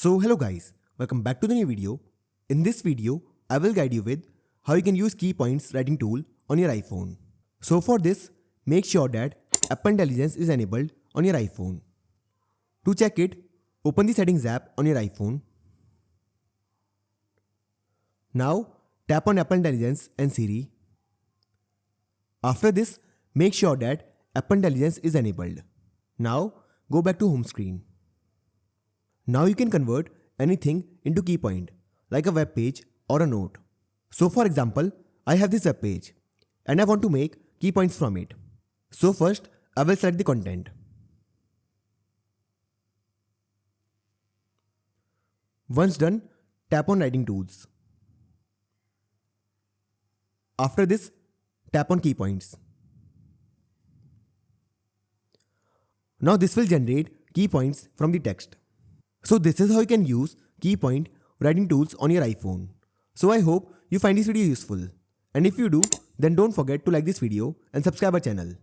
So hello guys, welcome back to the new video. In this video, I will guide you with how you can use Keypoints Writing Tool on your iPhone. So for this, make sure that App Intelligence is enabled on your iPhone. To check it, open the Settings app on your iPhone. Now tap on App Intelligence and Siri. After this, make sure that App Intelligence is enabled. Now go back to home screen. Now you can convert anything into key point, like a web page or a note. So for example, I have this web page and I want to make key points from it. So first, I will select the content. Once done, tap on Writing Tools. After this, tap on Key Points. Now this will generate key points from the text. So this is how you can use Keypoint Writing Tools on your iPhone. So I hope you find this video useful. And if you do, then don't forget to like this video and subscribe our channel.